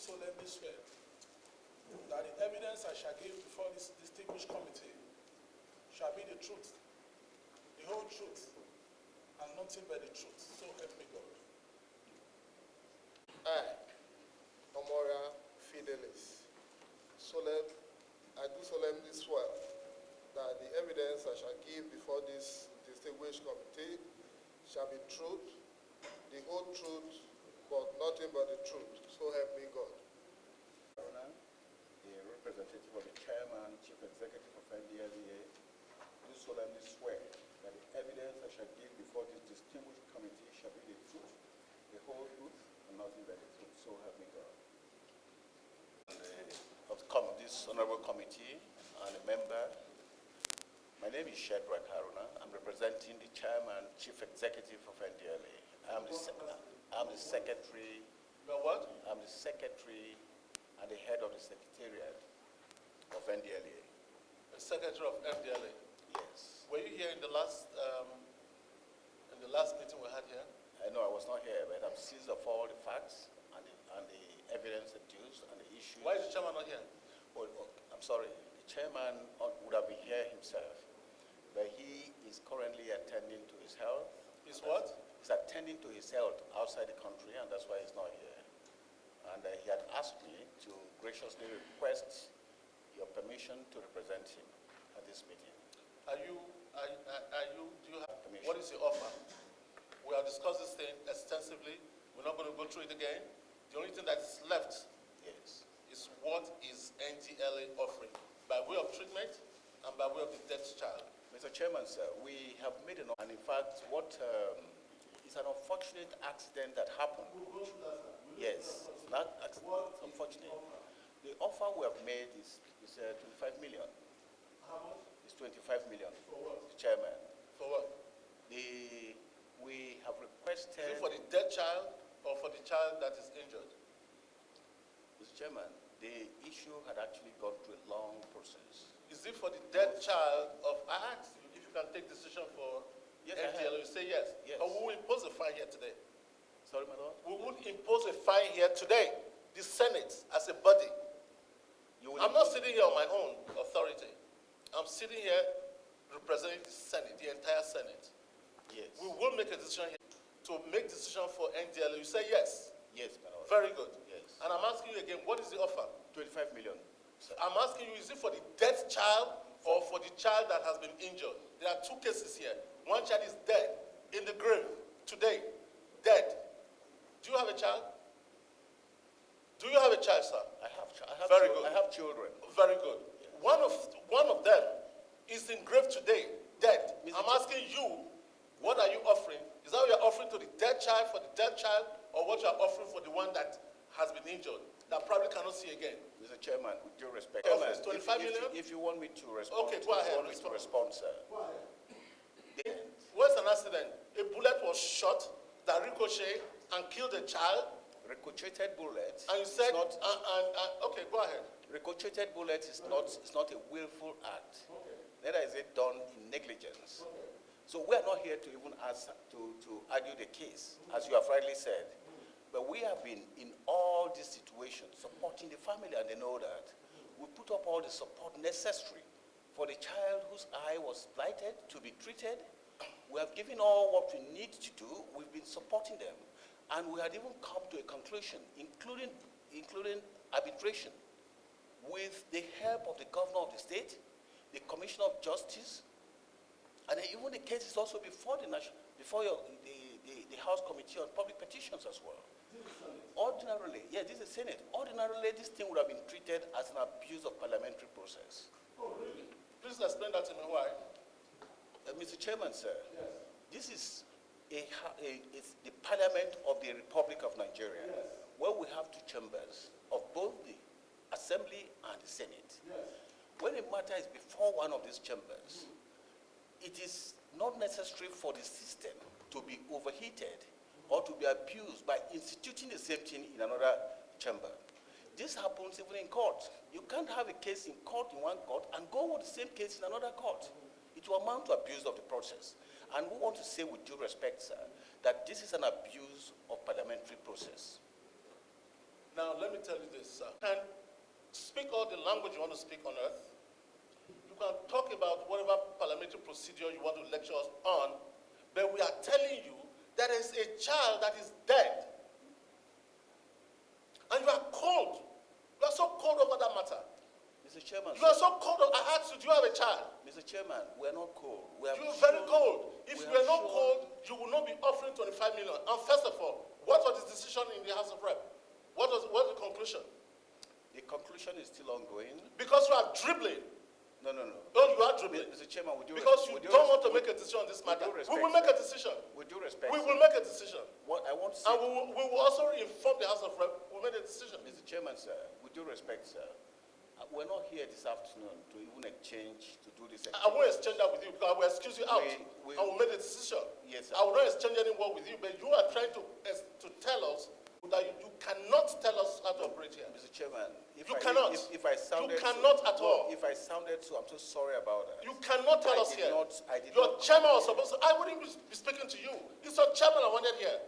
solemnly swear that the evidence I shall give before this distinguished committee shall be the truth, the whole truth, and nothing but the truth. So help me God. I, Omora Fidelis, I do solemnly swear that the evidence I shall give before this distinguished committee shall be truth, the whole truth, but nothing but the truth. So help me God. The representative of the chairman, chief executive of NDLEA, do solemnly swear that the evidence I shall give before this distinguished committee shall be the truth, the whole truth, and nothing but the truth. So help me God. Of this honorable committee and a member, my name is Shadrach Haruna. I'm representing the chairman, chief executive of NDLEA. I'm the secretary. The what? I'm the secretary and the head of the secretariat of NDLEA. The secretary of NDLEA. Yes. Were you here in the last meeting we had here? No, I was not here, but I'm seized of all the facts and the evidence adduced and the issues. Why is the chairman not here? Well, I'm sorry. The chairman would have been here himself, but he is currently attending to his health. His what? He's attending to his health outside the country, and that's why he's not here. And he had asked me to graciously request your permission to represent him at this meeting. Do you have permission? What is your offer? We have discussed this thing extensively. We're not going to go through it again. The only thing that is left Yes. is what is NDLEA offering by way of treatment and by way of the death child. Mr. Chairman, sir, we have made an offer, and in fact, it's an unfortunate accident that happened. Yes, it's not unfortunate. The offer we have made is 25 million. How much? It's 25 million. For what? The chairman. For what? We have requested. Is it for the dead child or for the child that is injured? Mr. Chairman, the issue had actually gone through a long process. Is it for the dead child of, I asked you if you can take decision for Yes, NDLEA, you say yes. Yes. But we will impose a fine here today. Sorry, my lord? We will impose a fine here today. The Senate as a body. I'm not sitting here on my own authority. I'm sitting here representing the Senate, the entire Senate. Yes. We will make a decision here to make decision for NDLEA. You say yes. Yes, my lord. Very good. Yes. And I'm asking you again, what is the offer? 25 million. Sir. I'm asking you, is it for the dead child or for the child that has been injured? There are two cases here. One child is dead, in the grave, today, dead. Do you have a child? Do you have a child, sir? I have Very good. I have children. Very good. Yes. One of them is in grave today, dead. Mr. I'm asking you, what are you offering? Is that what you're offering to the dead child for the dead child, or what you're offering for the one that has been injured, that probably cannot see again? Mr. Chairman, with due respect. Offer Chairman, is 25 million? If you want me to respond, Okay, go ahead. respond, sir. Go ahead. Where's an accident? A bullet was shot that ricocheted and killed a child. Ricocheted bullet. And you said, not, okay, go ahead. ricocheted bullet is not a willful act. Okay. Neither is it done in negligence. Okay. So we are not here to even ask to argue the case, as you have rightly said. But we have been in all these situations supporting the family, and they know that. We put up all the support necessary for the child whose eye was blighted to be treated. We have given all what we need to do. We've been supporting them. And we had even come to a conclusion, including arbitration, with the help of the governor of the state, the Commissioner of Justice, and even the case is also before the House Committee on Public Petitions as well. Ordinarily, yeah, this is the Senate. Ordinarily, this thing would have been treated as an abuse of parliamentary process. Oh, really? Please explain that to me. Why? Mr. Chairman, sir, Yes. this is it's the Parliament of the Republic of Nigeria, Yes. where we have two chambers of both the Assembly and the Senate. Yes. When a matter is before one of these chambers, it is not necessary for the system to be overheated or to be abused by instituting the same thing in another chamber. This happens even in court. You can't have a case in court in one court and go with the same case in another court. It will amount to abuse of the process. And we want to say with due respect, sir, that this is an abuse of parliamentary process. Now, let me tell you this, sir. You can speak all the language you want to speak on earth. You can talk about whatever parliamentary procedure you want to lecture us on, but we are telling you that there is a child that is dead. And you are cold. You are so cold over that matter. Mr. Chairman, You are so cold. I asked you, do you have a child? Mr. Chairman, we're not cold. We have You are very shown- cold. If we you have were not shown- cold, you would not be offering 25 million. And first of all, what was the decision in the House of Rep? What was the conclusion? The conclusion is still ongoing. Because you are dribbling. No, no, no. No, you are dribbling. Mr. Chairman, would you Because you don't want to make a decision on this with matter. due We respect, will make sir. a decision. With due respect, We sir, will make a decision. what I want to say, And we will also inform the House of Rep. We'll make a decision. Mr. Chairman, sir, with due respect, sir, we're not here this afternoon to even exchange, to do this I exchange. won't exchange that with you because I will excuse you out. We- and we'll make a decision. Yes, sir. I will not exchange any word with you, but you are trying to tell us that you cannot tell us how to operate here. Mr. Chairman, You cannot. If I sounded cannot at all. If I sounded so, I'm so sorry about that. You cannot tell I us did here. I did Your not. chairman was supposed to, I wouldn't be speaking to you. It's your chairman I wanted here.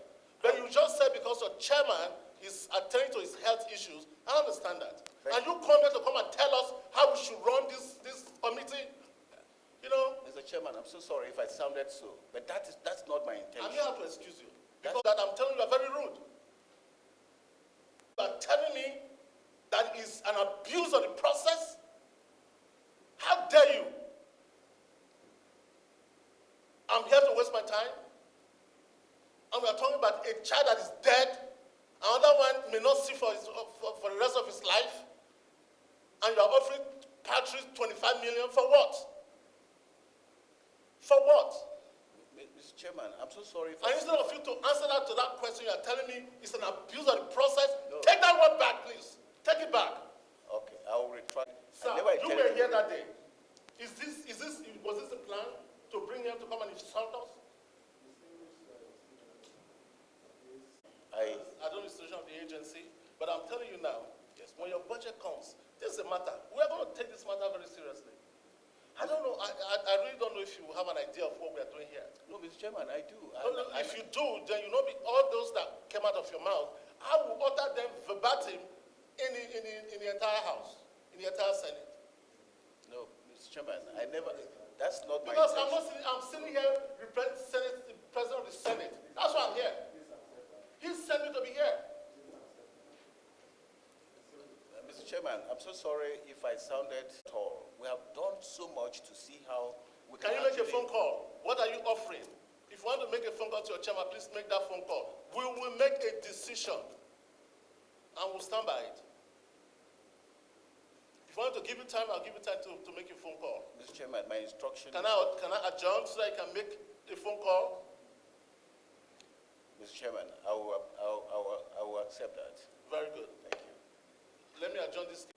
But you just said because your chairman is attending to his health issues, I understand that. Thank and you come here to come and tell us how we should run this committee, you know, Mr. Chairman, I'm so sorry if I sounded so, but that's not my intention. I'm here to excuse you. Because that I'm telling you are very rude. You are telling me that is an abuse of the process? How dare you? I'm here to waste my time. And we are talking about a child that is dead. Another one may not see for the rest of his life. And you are offering Patrick 25 million for what? For what? Mr. Chairman, I'm so sorry if And instead of you to answer that to that question, you are telling me it's an abuse of the process. No. Take that word back, please. Take it back. Okay, I will retract. Sir, I never you intended were to- here that day. Was this a plan to bring him to come and insult us? I don't know the situation of the agency, but I'm telling you now, yes, when your budget comes, this is a matter. We are going to take this matter very seriously. I don't know. I really don't know if you have an idea of what we are doing here. No, Mr. Chairman, I do. If you do, then you know all those that came out of your mouth, I will utter them verbatim in the entire House, in the entire Senate. No, Mr. Chairman, I never. That's not my Because intention. I'm sitting here representing the President of the Senate. That's why I'm here. He sent me to be here. Mr. Chairman, I'm so sorry if I sounded tall. We have done so much to see how we Can you make a phone call? What are you offering? If you want to make a phone call to your chairman, please make that phone call. We will make a decision and we'll stand by it. If you want to give you time, I'll give you time to make a phone call. Mr. Chairman, my instruction. Can I adjourn so that I can make a phone call? Mr. Chairman, I will accept that. Very good. Thank you. Let me adjourn this.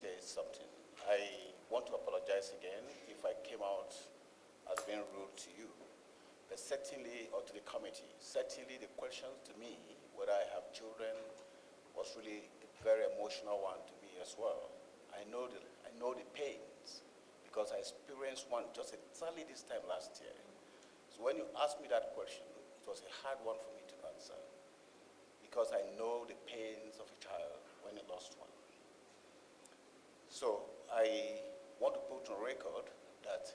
There is something. I want to apologize again if I came out as being rude to you, but certainly, or to the committee, certainly the questions to me, whether I have children, was really a very emotional one to me as well. I know the pains because I experienced one just exactly this time last year. So when you asked me that question, it was a hard one for me to answer because I know the pains of a child when he lost one. So I want to put on record that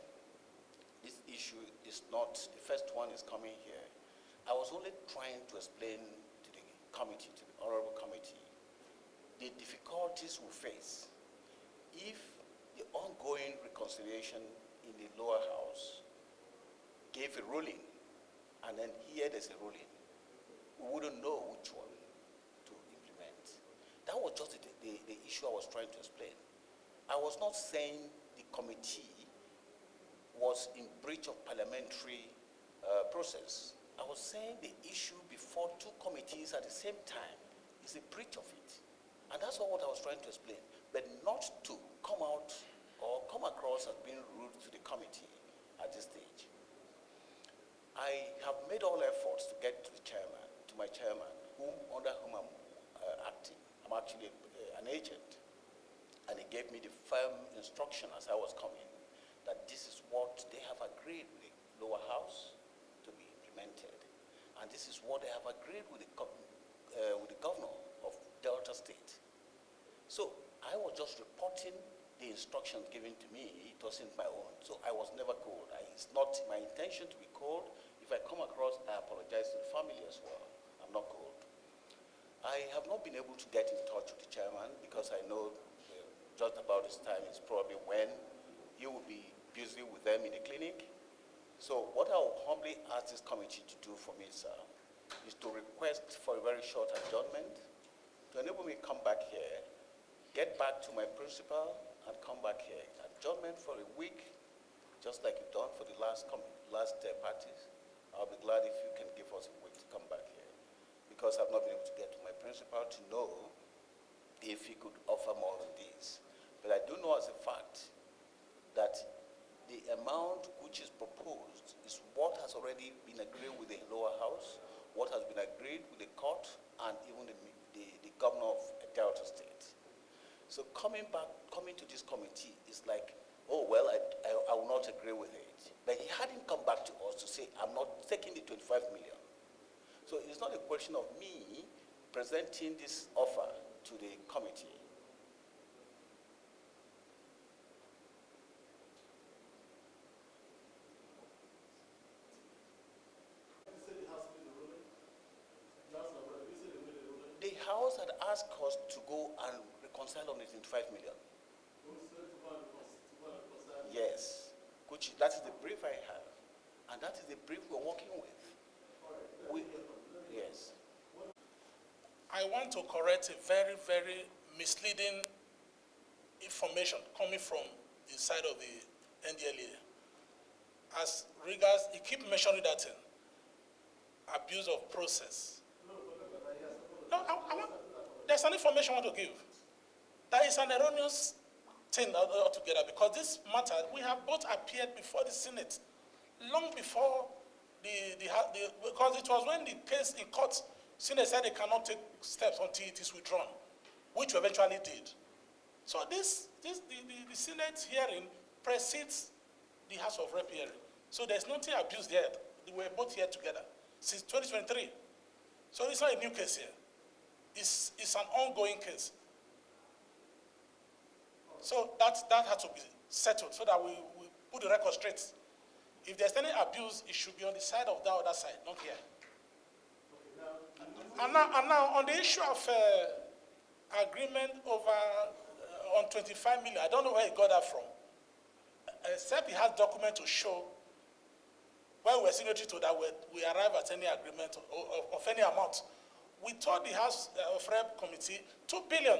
this issue is not, the first one is coming here. I was only trying to explain to the committee, to the honorable committee, the difficulties we face if the ongoing reconciliation in the lower house gave a ruling, and then here there's a ruling. We wouldn't know which one to implement. That was just the issue I was trying to explain. I was not saying the committee was in breach of parliamentary process. I was saying the issue before two committees at the same time is a breach of it. And that's what I was trying to explain. But not to come out or come across as being rude to the committee at this stage. I have made all efforts to get to the chairman, to my chairman, under whom I'm acting. I'm actually an agent, and he gave me the firm instruction as I was coming that this is what they have agreed with the lower house to be implemented, and this is what they have agreed with the governor of Delta State. So I was just reporting the instructions given to me. It wasn't my own, so I was never called. It's not my intention to be called. If I come across, I apologize to the family as well. I'm not called. I have not been able to get in touch with the chairman because I know just about this time is probably when he will be busy with them in the clinic. So what I will humbly ask this committee to do for me, sir, is to request for a very short adjournment to enable me to come back here, get back to my principal, and come back here. Adjournment for a week, just like you've done for the last parties. I'll be glad if you can give us a week to come back here, because I've not been able to get to my principal to know if he could offer more than this. But I do know as a fact that the amount which is proposed is what has already been agreed with the lower house, what has been agreed with the court, and even the governor of Delta State. So coming to this committee is like, oh, well, I will not agree with it. But he hadn't come back to us to say, I'm not taking the 25 million. So it's not a question of me presenting this offer to the committee. The house had asked us to go and reconcile on the 25 million. Yes, that is the brief I have, and that is the brief we're working with. Yes. I want to correct a very, very misleading information coming from inside of the NDLEA. As regards, you keep mentioning that thing, abuse of process. No, there's an information I want to give. That is an erroneous thing altogether, because this matter, we have both appeared before the Senate long before because it was when the case in court, Senate said they cannot take steps until it is withdrawn, which we eventually did. So the Senate hearing precedes the House of Rep hearing. So there's nothing abused there. We were both here together since 2023. So it's not a new case here. It's an ongoing case. So that had to be settled so that we put the record straight. If there's any abuse, it should be on the side of the other side, not here. And now on the issue of agreement over on 25 million, I don't know where he got that from. Except he has document to show when we're signatory to that we arrive at any agreement of any amount. We told the House of Rep committee 2 billion.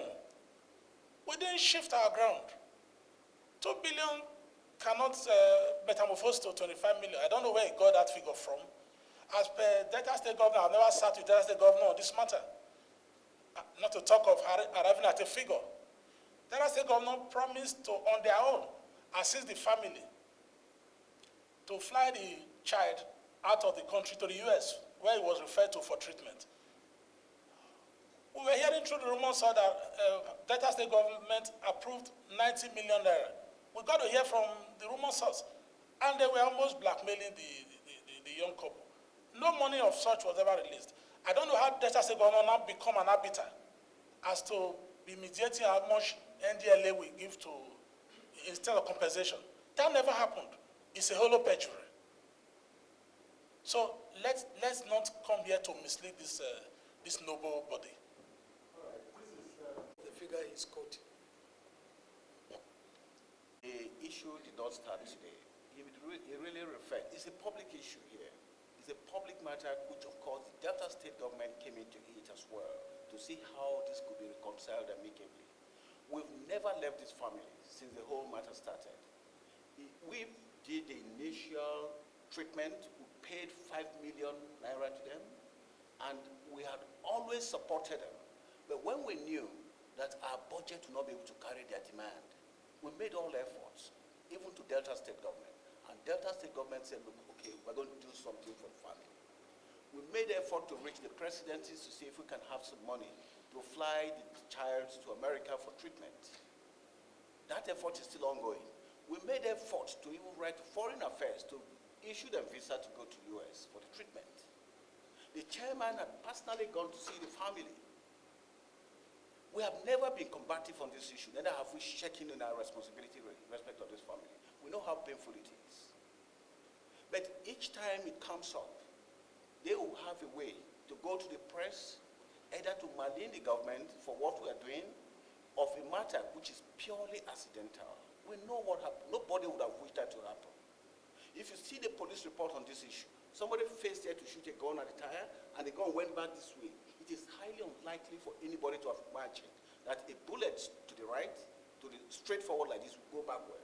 We didn't shift our ground. 2 billion cannot metamorphose to 25 million. I don't know where he got that figure from. As per Delta State Governor, I've never sat with Delta State Governor on this matter. Not to talk of arriving at a figure. Delta State Governor promised to, on their own, assist the family to fly the child out of the country to the US, where he was referred to for treatment. We were hearing through the rumors that Delta State government approved 90 million naira. We got to hear from the rumor source, and they were almost blackmailing the young couple. No money of such was ever released. I don't know how Delta State government now become an arbiter as to be mediating how much NDLEA will give to instead of compensation. That never happened. It's a hollow perjury. So let's not come here to mislead this noble body. All right, the figure is quoted. The issue did not start today. It really reflects, it's a public issue here. It's a public matter which, of course, the Delta State government came into it as well to see how this could be reconciled amicably. We've never left this family since the whole matter started. We did the initial treatment, we paid 5 million naira to them, and we had always supported them. But when we knew that our budget would not be able to carry their demand, we made all efforts, even to Delta State government. And Delta State government said, look, okay, we're going to do something for the family. We made effort to reach the presidencies to see if we can have some money to to fly the child to America for treatment. That effort is still ongoing. We made efforts to even write Foreign Affairs to issue them visa to go to US for the treatment. The chairman had personally gone to see the family. We have never been combative on this issue, neither have we shaken in our responsibility in respect of this family. We know how painful it is. But each time it comes up, they will have a way to go to the press, either to malign the government for what we are doing, of a matter which is purely accidental. We know what happened. Nobody would have wished that to happen. If you see the police report on this issue, somebody faced there to shoot a gun at the tire, and the gun went back this way. It is highly unlikely for anybody to have imagined that a bullet to the right, to the straight forward like this, will go backward.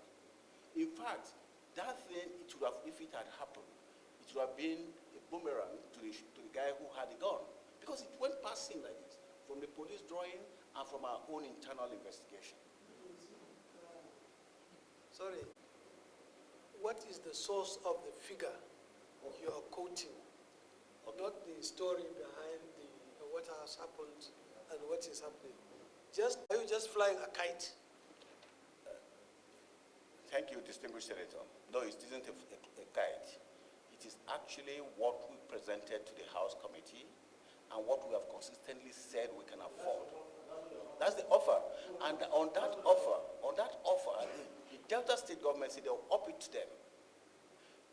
In fact, that thing, it would have, if it had happened, it would have been a boomerang to the guy who had the gun, because it went past him like this, from the police drawing and from our own internal investigation. Sorry. What is the source of the figure you are quoting? Okay. Not the story behind what has happened and what is happening. Are you just flying a kite? Thank you, distinguished senator. No, it isn't a guide. It is actually what we presented to the House committee and what we have consistently said we can afford. That's the offer. And on that offer, the Delta State government said they'll up it to them.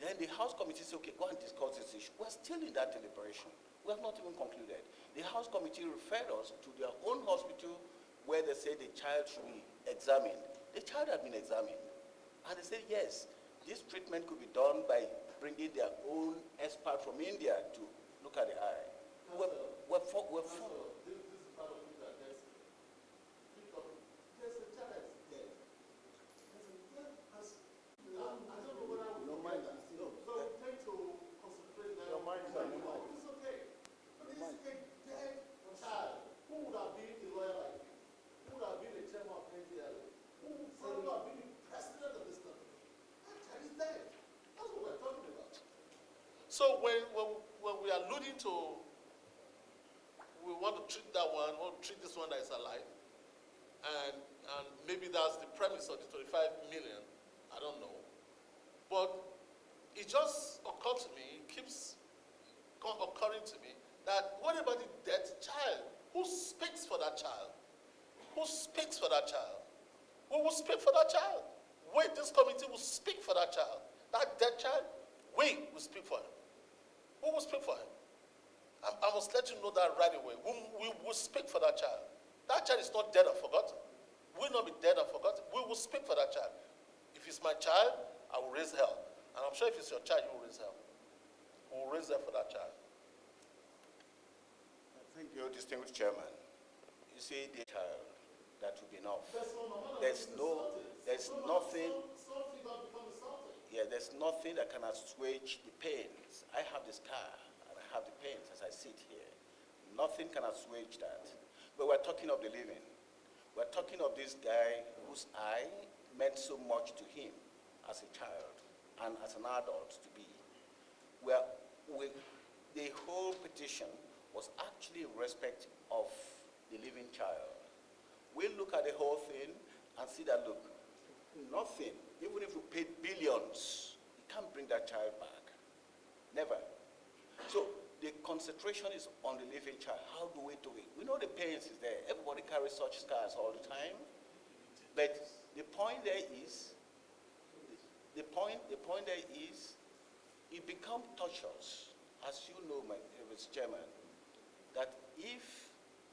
Then the House committee said, okay, go and discuss this issue. We're still in that deliberation. We have not even concluded. The House committee referred us to their own hospital where they said the child should be examined. The child had been examined. And they said, yes, this treatment could be done by bringing their own expert from India to look at the eye. We're for. This is part of it that there's a child that's dead. There's a dead person. I don't know whether we mind that. So we tend to concentrate there. Your mind is on your mind. It's okay. But this is a dead child. Who would have been a lawyer like you? Who would have been a chairman of NDLEA? Who would have been the president of this country? That child is dead. That's what we're talking about. So when we are alluding to, we want to treat that one, or treat this one that is alive, and maybe that's the premise of the 25 million, I don't know. But it just occurred to me, it keeps occurring to me, that what about the dead child? Who speaks for that child? Who speaks for that child? Who will speak for that child? This committee will speak for that child. That dead child, we will speak for him. Who will speak for him? I must let you know that right away. We will speak for that child. That child is not dead or forgotten. We will not be dead or forgotten. We will speak for that child. If it's my child, I will raise hell. And I'm sure if it's your child, you will raise hell. We will raise hell for that child. Thank you, distinguished chairman. You see, the child, that will be enough. There's nothing. Yeah, there's nothing that can assuage the pains. I have the scar and I have the pains as I sit here. Nothing can assuage that. But we're talking of the living. We're talking of this guy whose eye meant so much to him as a child and as an adult to be. The whole petition was actually in respect of the living child. We look at the whole thing and see that, look, nothing, even if we paid billions, you can't bring that child back. Never. So the concentration is on the living child. How do we do it? We know the pains is there. Everybody carries such scars all the time. But the point there is, it becomes torturous, as you know, Mr. Chairman, that if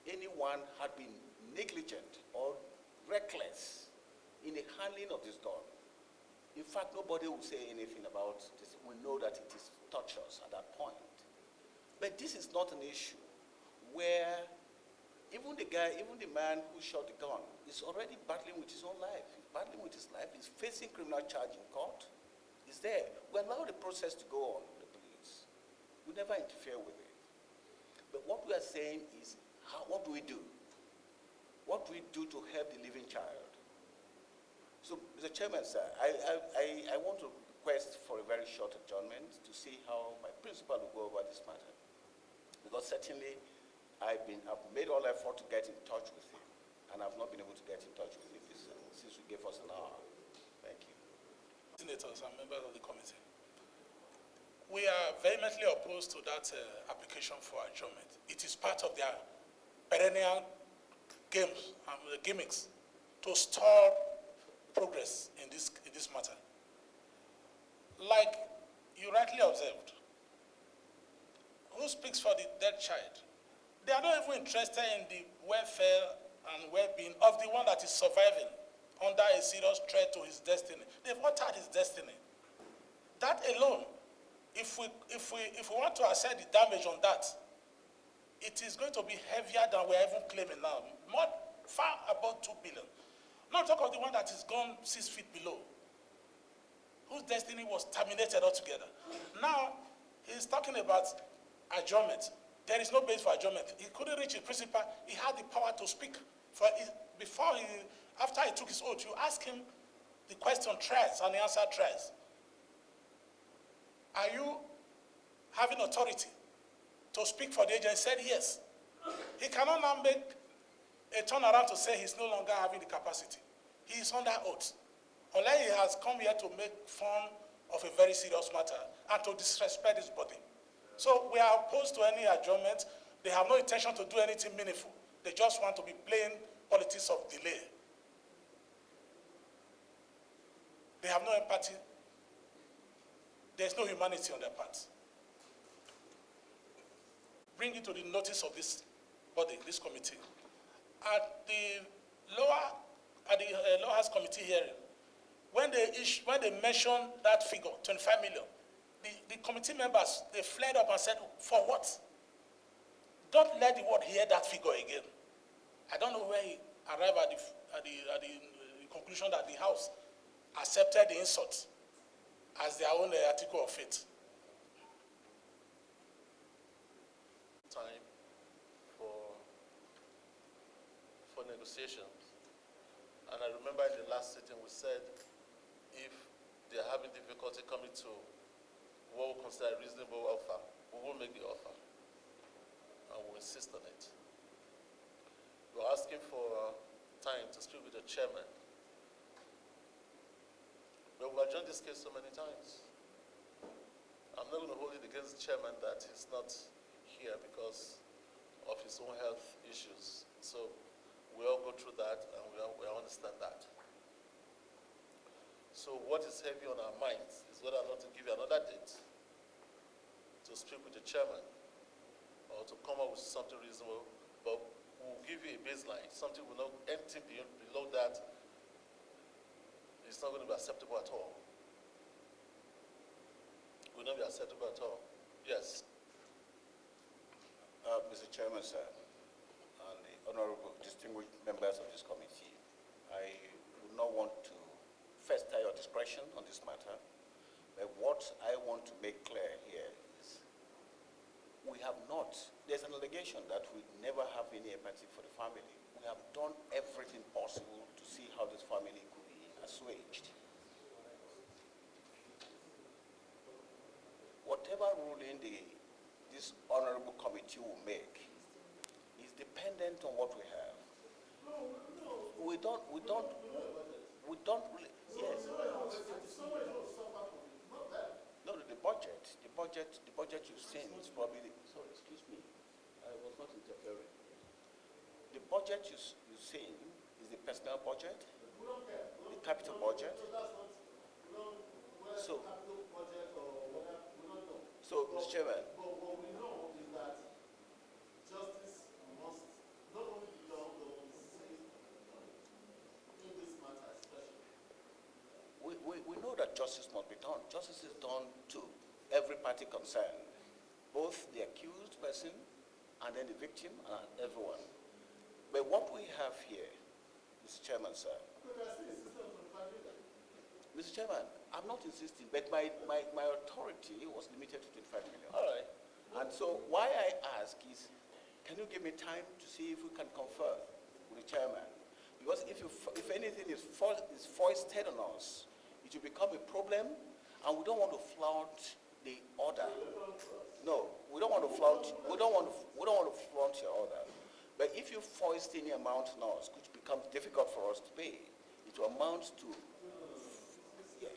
anyone had been negligent or reckless in the handling of this gun, in fact, nobody will say anything about this. We know that it is torturous at that point. But this is not an issue where even the man who shot the gun is already battling with his own life. He's battling with his life. He's facing criminal charge in court. He's there. We allow the process to go on, the police. We never interfere with it. But what we are saying is, what do we do? What do we do to help the living child? So, Mr. Chairman, sir, I want to request for a very short adjournment to see how my principal will go over this matter. Because certainly, I've made all effort to get in touch with him, and I've not been able to get in touch with him since we gave us an hour. Thank you. Senators and members of the committee, we are vehemently opposed to that application for adjournment. It is part of their perennial games and gimmicks to stall progress in this matter. Like you rightly observed, who speaks for the dead child? They are not even interested in the welfare and well-being of the one that is surviving under a serious threat to his destiny. They've altered his destiny. That alone, if we want to assess the damage on that, it is going to be heavier than we're even claiming now. Far above 2 billion. Not talk of the one that is gone 6 feet below, whose destiny was terminated altogether. Now, he's talking about adjournment. There is no base for adjournment. He couldn't reach his principal. He had the power to speak. After he took his oath, you ask him the question thrice, and he answered thrice. Are you having authority to speak for the agent? He said yes. He cannot now make a turnaround to say he's no longer having the capacity. He is under oath. Unless he has come here to make fun of a very serious matter and to disrespect his body. So we are opposed to any adjournment. They have no intention to do anything meaningful. They just want to be playing politics of delay. They have no empathy. There's no humanity on their part. Bring it to the notice of this body, this committee. At the lower house committee hearing, when they mentioned that figure, 25 million, the committee members, they flared up and said, for what? Don't let the world hear that figure again. I don't know where he arrived at the conclusion that the House accepted the insult as their own article of faith. Time for negotiations. And I remember in the last sitting we said if they are having difficulty coming to what we consider a reasonable offer, we will make the offer. And we'll insist on it. We're asking for time to speak with the chairman. But we've adjourned this case so many times. I'm not going to hold it against the chairman that he's not here because of his own health issues. So we all go through that and we all understand that. So what is heavy on our minds is whether or not to give you another date to speak with the chairman or to come up with something reasonable, but we'll give you a baseline, something will not, anything below that is not going to be acceptable at all. Will not be acceptable at all. Yes. Mr. Chairman, sir, and the honorable distinguished members of this committee, I would not want to fester your discretion on this matter, but what I want to make clear here is we have not, there's an allegation that we never have any empathy for the family. We have done everything possible to see how this family could be assuaged. Whatever ruling this honorable committee will make is dependent on what we have. We don't really, yes. No, the budget you've seen is probably, sorry, excuse me, I was not interfering. The budget you've seen is the personnel budget, the capital budget. So, Mr. Chairman. What we know is that justice must not only be done, but be safe in this matter especially. We know that justice must be done. Justice is done to every party concerned, both the accused person and then the victim and everyone. But what we have here, Mr. Chairman, sir. Mr. Chairman, I'm not insisting, but my authority was limited to 25 million. All right. And so why I ask is, can you give me time to see if we can confer with the chairman? Because if anything is foisted on us, it will become a problem, and we don't want to flout the order. No, we don't want to flaunt. We don't want to flaunt your order. But if you foist any amount on us, which becomes difficult for us to pay, it will amount to. Yeah,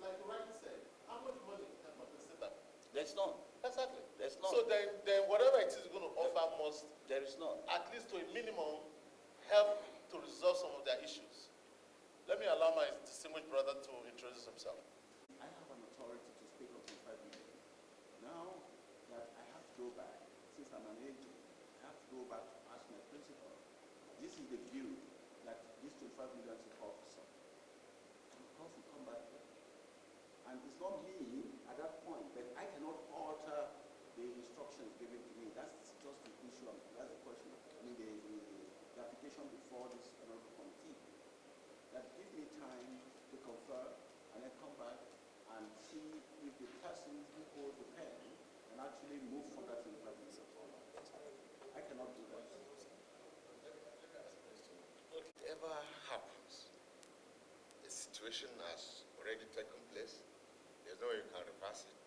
Like you rightly said, how much money can compensate that? there's none. Exactly. There's none. So then whatever it is going to offer must, There is none. at least to a minimum, help to resolve some of their issues. Let me allow my distinguished brother to introduce himself. I have an authority to speak of 25 million. Now that I have to go back, since I'm an agent, I have to go back to ask my principal. This is the view that this 25 million is called for some. And of course, we come back here. And it's not me at that point, but I cannot alter the instructions given to me. That's just the issue. That's the question. I mean, the application before this honorable committee. That give me time to confer and then come back and see if the person who holds the pen can actually move from that 25 minutes. I cannot do that. Whatever happens, the situation has already taken place. There's no way you can reverse it.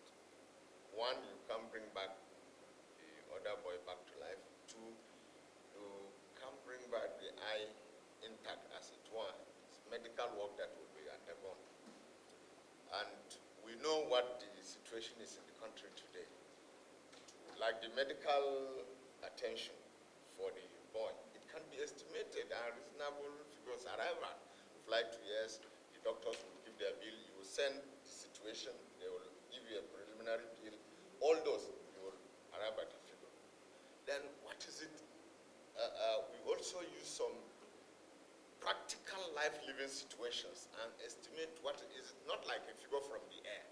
One, you can't bring back the other boy back to life. Two, you can't bring back the eye intact as it was. It's medical work that will be undergone. And we know what the situation is in the country today. Like the medical attention for the boy, it can be estimated and reasonable figures arrive at. Flight 2 years, the doctors will give their bill, you will send the situation, they will give you a preliminary bill, all those, you will arrive at the figure. Then what is it? We also use some practical life living situations and estimate what is not like a figure from the air.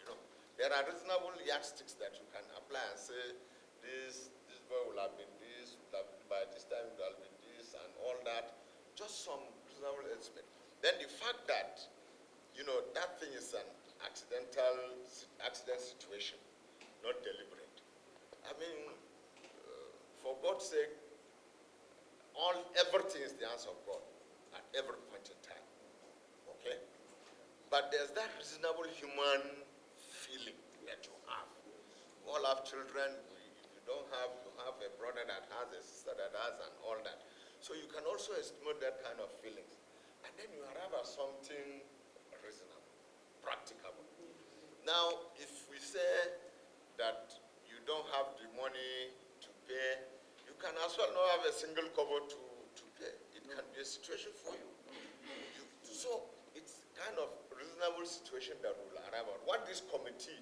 You know, there are reasonable yardsticks that you can apply and say, this boy will have been this, by this time it will have been this, and all that. Just some reasonable estimate. Then the fact that, you know, that thing is an accident situation, not deliberate. I mean, for God's sake, everything is the answer of God at every point in time. Okay? But there's that reasonable human feeling that you have. We all have children. If you don't have, you have a brother that has, a sister that has, and all that. So you can also estimate that kind of feelings. And then you arrive at something reasonable, practicable. Now, if we say that you don't have the money to pay, you can as well not have a single cover to pay. It can be a situation for you. So it's kind of reasonable situation that will arrive at. What this committee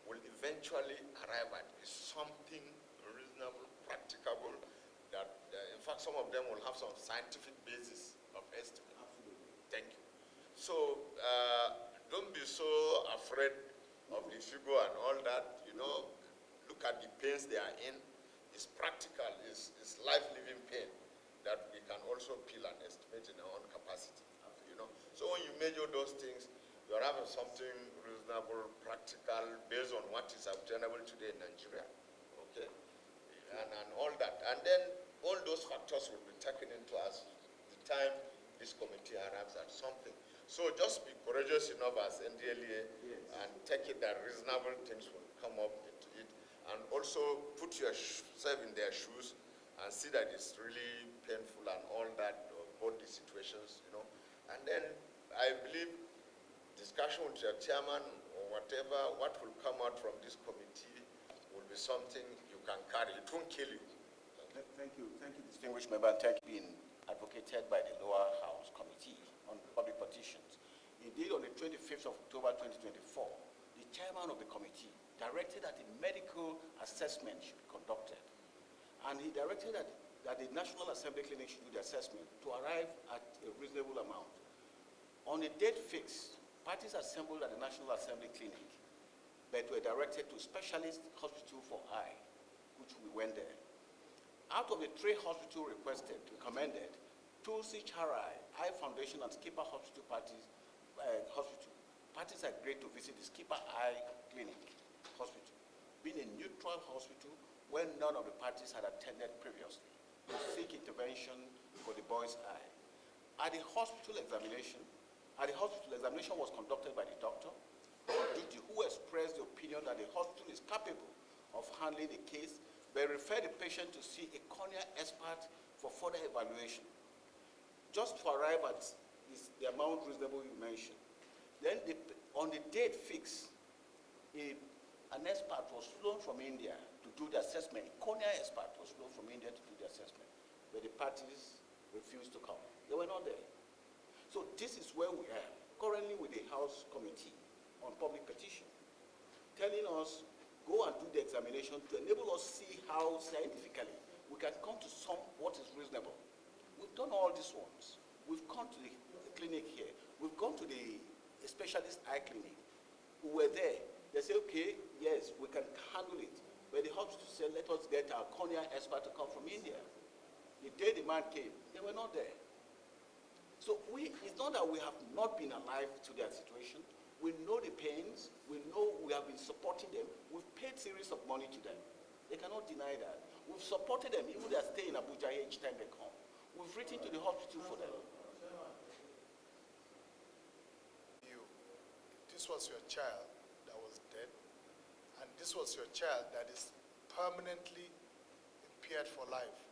will eventually arrive at is something reasonable, practicable, that in fact some of them will have some scientific basis of estimate. Absolutely. Thank you. So don't be so afraid of the figure and all that. You know, look at the pains they are in. It's practical, it's life-living pain that we can also peel and estimate in our own capacity. You know, so when you measure those things, you are having something reasonable, practical, based on what is obtainable today in Nigeria. Okay, and all that, and then all those factors will be taken into as the time this committee arrives at something. So just be courageous enough as NDLEA and take it that reasonable things will come up into it, and also put yourself in their shoes and see that it's really painful and all that, both the situations, you know. And then I believe discussion with your chairman or whatever, what will come out from this committee will be something you can carry. It won't kill you. Thank you, distinguished member. Thank you. Being advocated by the lower house committee on public petitions. Indeed, on the 25th of October 2024, the chairman of the committee directed that a medical assessment should be conducted. And he directed that the National Assembly Clinic should do the assessment to arrive at a reasonable amount. On a date fixed, parties assembled at the National Assembly Clinic, but were directed to Specialist Hospital for Eye, which we went there. Out of the 3 hospitals requested, recommended, Tulsi Charai, Eye Foundation, and Skipper Hospital parties agreed to visit the Skipper Eye Clinic Hospital, being a neutral hospital where none of the parties had attended previously, to seek intervention for the boy's eye. At the hospital examination was conducted by the doctor on duty who expressed the opinion that the hospital is capable of handling the case, but referred the patient to see a cornea expert for further evaluation. Just to arrive at the amount reasonable you mentioned. Then on the date fixed, an expert was flown from India to do the assessment. A cornea expert was flown from India to do the assessment, but the parties refused to come. They were not there. So this is where we are, currently with the House Committee on Public Petition, telling us, go and do the examination to enable us see how scientifically we can come to what is reasonable. We've done all these ones. We've come to the clinic here. We've gone to the specialist eye clinic. We were there. They say, okay, yes, we can handle it. But the hospital said, let us get our cornea expert to come from India. The day the man came, they were not there. So it's not that we have not been alive to their situation. We know the pains. We know we have been supporting them. We've paid series of money to them. They cannot deny that. We've supported them, even they stay in Abuja each time they come. We've written to the hospital for them. This was your child that was dead, and this was your child that is permanently impaired for life.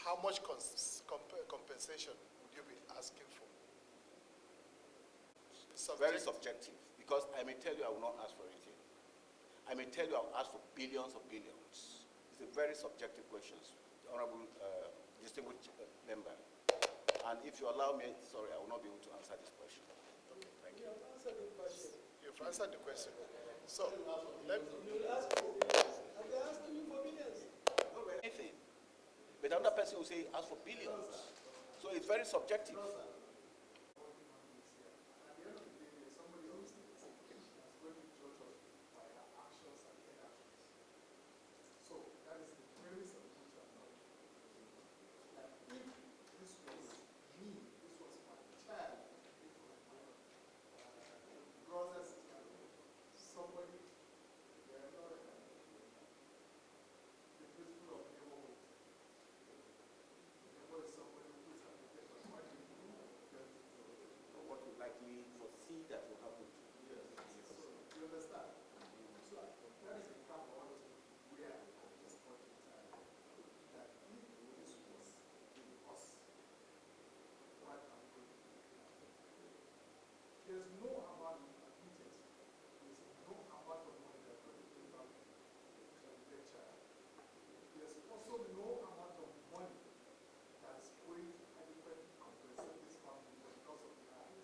How much compensation would you be asking for? Very subjective, because I may tell you I will not ask for anything. I may tell you I will ask for billions of billions. It's a very subjective question, Honorable distinguished member. And if you allow me, sorry, I will not be able to answer this question. Okay, thank you. You have answered the question. You've answered the question. So, let me... You will ask for billions, and they're asking you for billions. No, anything. But another person will say, ask for billions. So it's very subjective. There's no amount admitted. There's no amount of money that's going to pay back to the child. There's also no amount of money that is going to adequately compensate this family for the cost of the eye.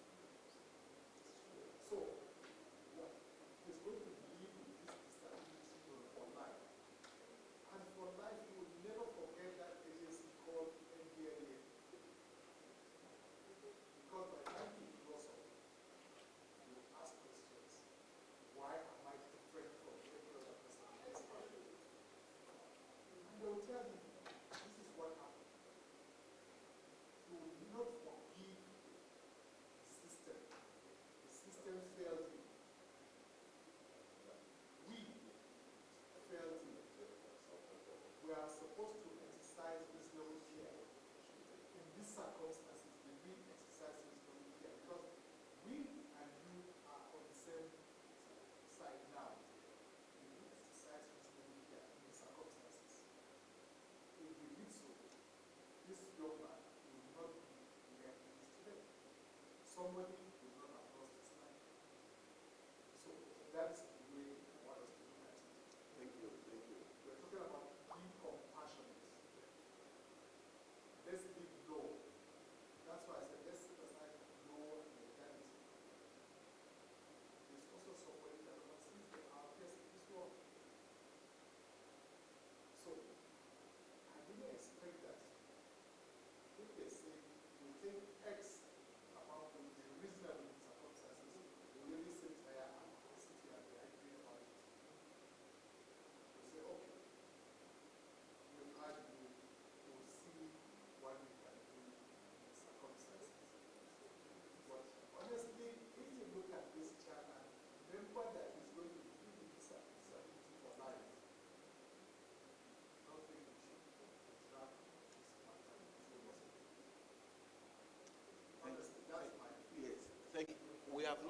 So, what is going to live with this disability for life? And for life, you will never forget that agency called NDLEA. Because by the time you close up, you ask questions. Why am I different from every other person in this family? And they will tell you, this is what happened. You will not forgive the system. The system failed you. We failed you. We are supposed to exercise reasonable care. In these circumstances, we exercise reasonable care because we and you are on the same side now. We exercise reasonable care in these circumstances. If we did so, this young man will not be where he is today. Somebody will not have lost his life. So that's the way I want us to look at it. Thank you, thank you. We're talking about being compassionate. Let's live low.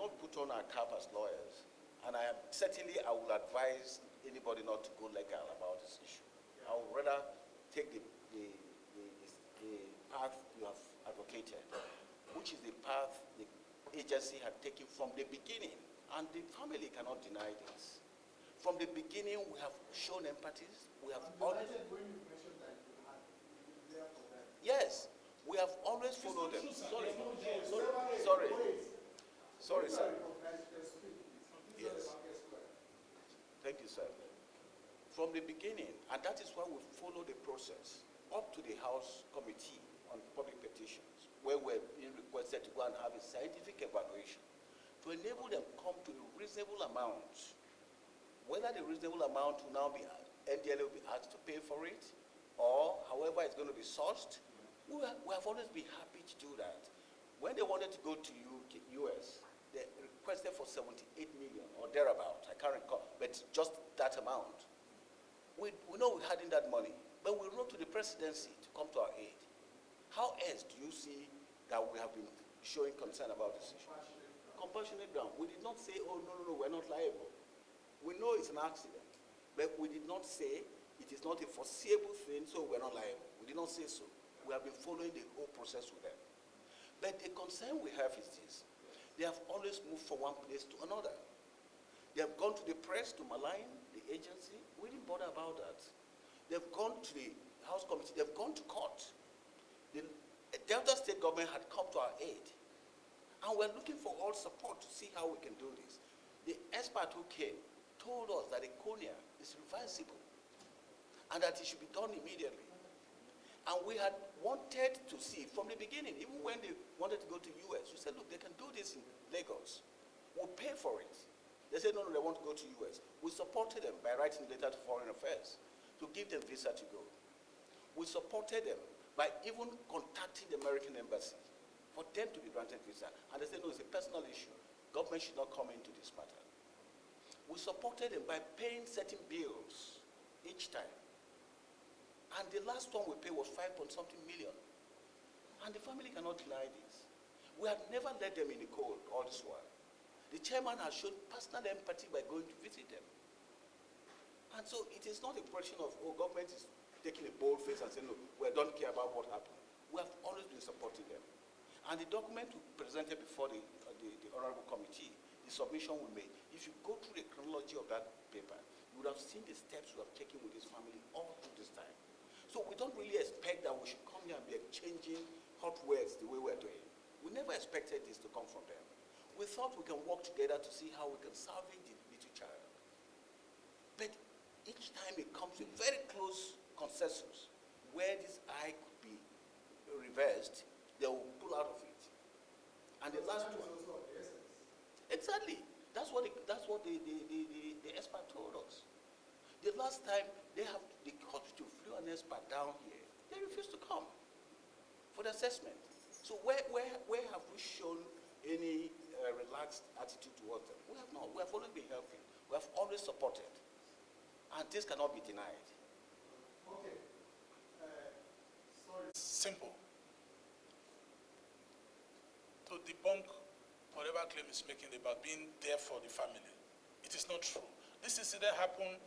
not put on our cap as lawyers, and certainly I will advise anybody not to go legal about this issue. I would rather take the path you have advocated, which is the path the agency had taken from the beginning, and the family cannot deny this. From the beginning, we have shown empathy. We have always. Yes, we have always followed them. Sorry, sir. Yes. Thank you, sir. From the beginning, and that is why we follow the process up to the House Committee on Public Petitions, where we're being requested to go and have a scientific evaluation to enable them come to a reasonable amount. Whether the reasonable amount will now be, NDLEA will be asked to pay for it, or however it's going to be sourced, we have always been happy to do that. When they wanted to go to US, they requested for 78 million or thereabout, I can't recall, but just that amount. We know we hadn't that money, but we wrote to the presidency to come to our aid. How else do you see that we have been showing concern about this issue? Compassionate ground. We did not say, oh, no, we're not liable. We know it's an accident, but we did not say it is not a foreseeable thing, so we're not liable. We did not say so. We have been following the whole process with them. But the concern we have is this. They have always moved from one place to another. They have gone to the press to malign the agency. We didn't bother about that. They've gone to the House Committee. They've gone to court. The Delta State government had come to our aid. And we're looking for all support to see how we can do this. The expert who came told us that the cornea is reversible and that it should be done immediately. And we had wanted to see from the beginning, even when they wanted to go to US, we said, look, they can do this in Lagos. We'll pay for it. They said, no, they want to go to US. We supported them by writing a letter to Foreign Affairs to give them visa to go. We supported them by even contacting the American embassy for them to be granted visa. And they said, no, it's a personal issue. Government should not come into this matter. We supported them by paying certain bills each time. And the last one we paid was 5-point-something million. And the family cannot deny this. We have never let them in the cold all this while. The chairman has shown personal empathy by going to visit them. And so it is not a question of, oh, government is taking a bold face and saying, no, we don't care about what happened. We have always been supporting them. And the document we presented before the Honorable Committee, the submission we made, if you go through the chronology of that paper, you would have seen the steps we have taken with this family all through this time. So we don't really expect that we should come here and be exchanging hot words the way we're doing. We never expected this to come from them. We thought we can work together to see how we can salvage the little child. But each time it comes to a very close consensus where this eye could be reversed, they will pull out of it. And the last one. Exactly. That's what the expert told us. The last time the hospital flew an expert down here, they refused to come for the assessment. So where have we shown any relaxed attitude towards them? We have not. We have always been helping. We have always supported. And this cannot be denied. Okay. Sorry. Simple. To debunk whatever claim is making about being there for the family. It is not true. This incident happened,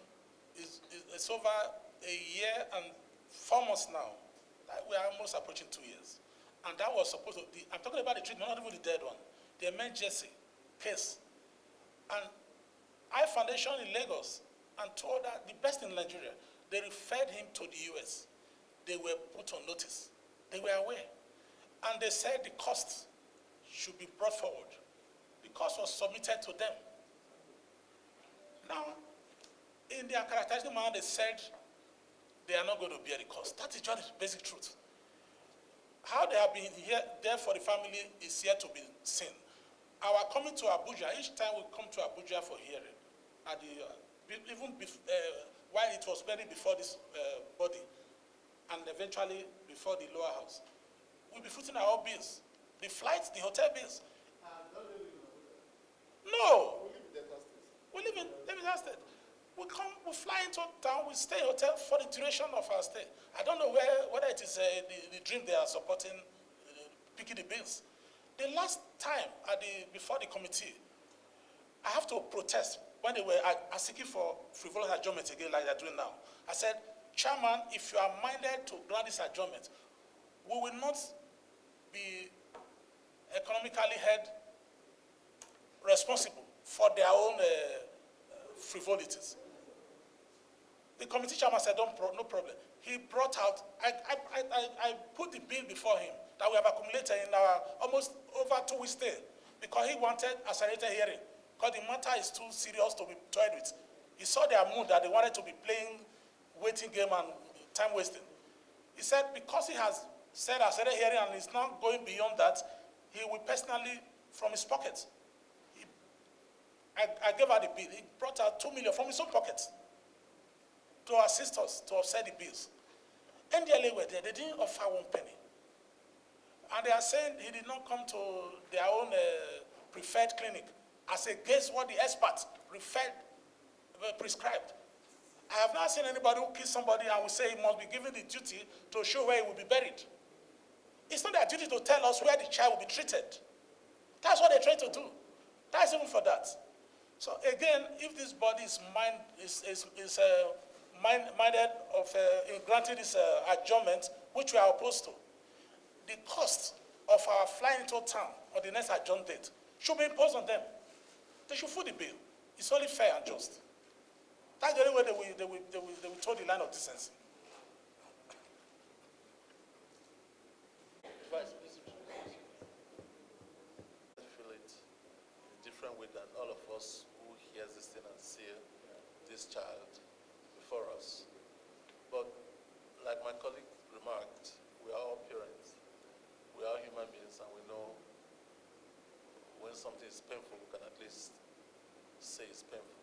it's over a year and 4 months now. Like we are almost approaching 2 years. And that was supposed to be, I'm talking about the treatment, not even the dead one, the emergency case. And I Foundation in Lagos and told that the best in Nigeria, they referred him to the US. They were put on notice. They were aware. And they said the cost should be brought forward. The cost was submitted to them. Now, in their characteristic manner, they said they are not going to bear the cost. That is just the basic truth. How they have been here, there for the family is yet to be seen. Our coming to Abuja, each time we come to Abuja for hearing, at the, while it was pending before this body, and eventually before the lower house, we'll be footing our own bills. The flights, the hotel bills. No. We live in Delta State. We come, we fly into town, we stay in hotel for the duration of our stay. I don't know whether it is the dream they are supporting, picking the bills. The last time before the committee, I have to protest when they were asking for frivolous adjournment again like they're doing now. I said, Chairman, if you are minded to grant this adjournment, we will not be economically held responsible for their own frivolities. The committee chairman said, no problem. He brought out, I put the bill before him that we have accumulated in our almost over 2 weeks stay because he wanted accelerated hearing because the matter is too serious to be toyed with. He saw their mood that they wanted to be playing waiting game and time wasting. He said because he has said accelerated hearing and is not going beyond that, he will personally, from his pocket, I gave her the bill. He brought out 2 million from his own pocket to assist us to offset the bills. NDLEA were there. They didn't offer 1 penny. And they are saying he did not come to their own preferred clinic as against what the experts prescribed. I have not seen anybody who kills somebody and will say he must be given the duty to show where he will be buried. It's not their duty to tell us where the child will be treated. That's what they're trying to do. That's even for that. So again, if this body is minded of in granting this adjournment, which we are opposed to, the cost of our flying into town on the next adjourned date should be imposed on them. They should foot the bill. It's only fair and just. That's the only way they will toe the line of decency. Vice President, I feel it in a different way than all of us who hears this thing and see this child before us. But like my colleague remarked, we are all parents. We are human beings, and we know when something is painful, we can at least say it's painful.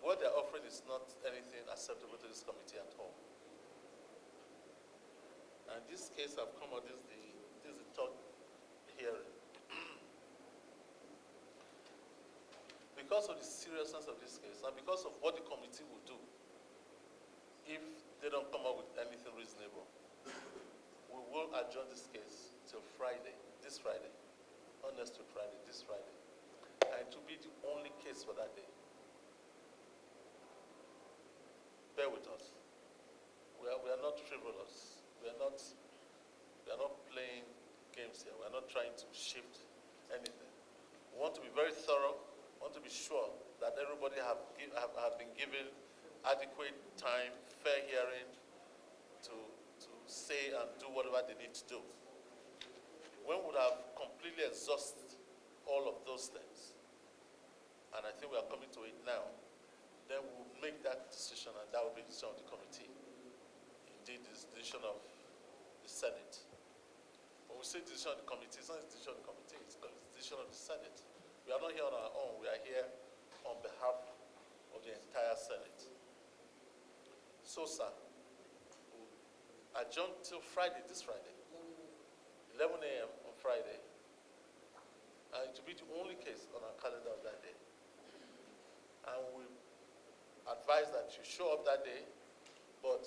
What they're offering is not anything acceptable to this committee at all. And this case have come out, this is the third hearing. Because of the seriousness of this case, and because of what the committee will do, if they don't come up with anything reasonable, we will adjourn this case till Friday, this Friday, not next week Friday, this Friday. And it will be the only case for that day. Bear with us. We are not frivolous. We are not playing games here. We are not trying to shift anything. We want to be very thorough. We want to be sure that everybody have been given adequate time, fair hearing to say and do whatever they need to do. When we would have completely exhausted all of those things, and I think we are coming to it now, then we'll make that decision, and that will be the decision of the committee. Indeed, it's the decision of the Senate. When we say decision of the committee, it's not the decision of the committee, it's the decision of the Senate. We are not here on our own, we are here on behalf of the entire Senate. So, sir, we'll adjourn till Friday, this Friday, 11 a.m. on Friday, and it will be the only case on our calendar of that day. And we advise that you show up that day, but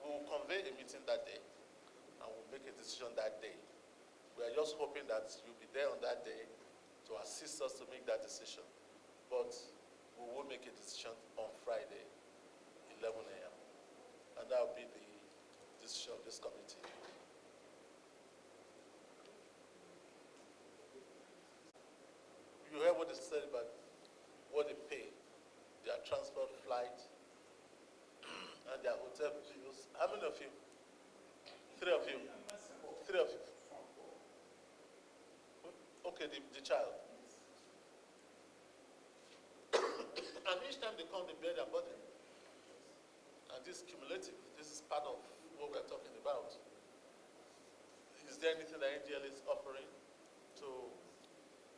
we will convey a meeting that day, and we'll make a decision that day. We are just hoping that you'll be there on that day to assist us to make that decision. But we will make a decision on Friday, 11 a.m. And that will be the decision of this committee. You heard what they said about what they pay, their transport, flight, and their hotel bills. How many of you? 3 of you? 3 of you? Okay, the child. And each time they come, they bear their burden. And this is cumulative. This is part of what we're talking about. Is there anything that NDLEA is offering to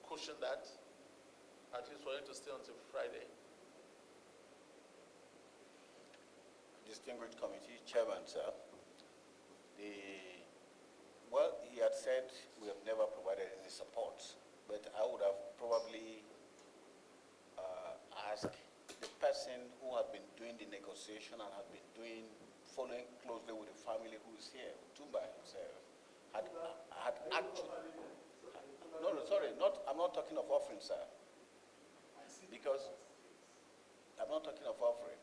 cushion that? At least for him to stay until Friday. Distinguished committee chairman, sir. Well, he had said we have never provided any support, but I would have probably asked the person who had been doing the negotiation and had been following closely with the family who is here, Tumba himself, had No, sorry, I'm not talking of offering, sir. Because I'm not talking of offering.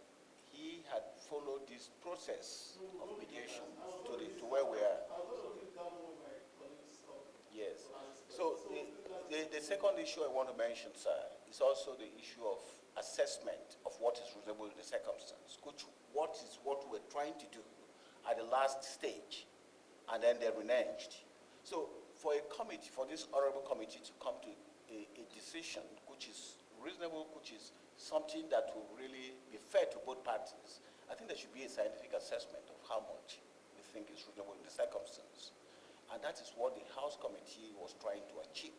He had followed this process of mediation to where we are. Yes. So the second issue I want to mention, sir, is also the issue of assessment of what is reasonable in the circumstance, which what we're trying to do at the last stage, and then they reneged. So for a committee, for this honorable committee to come to a decision which is reasonable, which is something that will really be fair to both parties, I think there should be a scientific assessment of how much we think is reasonable in the circumstance. And that is what the House Committee was trying to achieve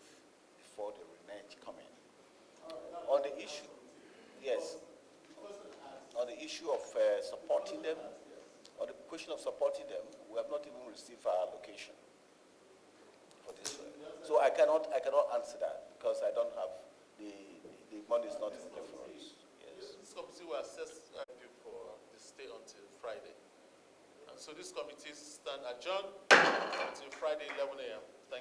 before the renege come in. On the issue, yes, on the issue of supporting them, on the question of supporting them, we have not even received our allocation for this one. So I cannot answer that because I don't have the money is not in there for us. Yes. This committee will assess you for the stay until Friday. And so this committee stand adjourned until Friday 11 a.m. Thank you.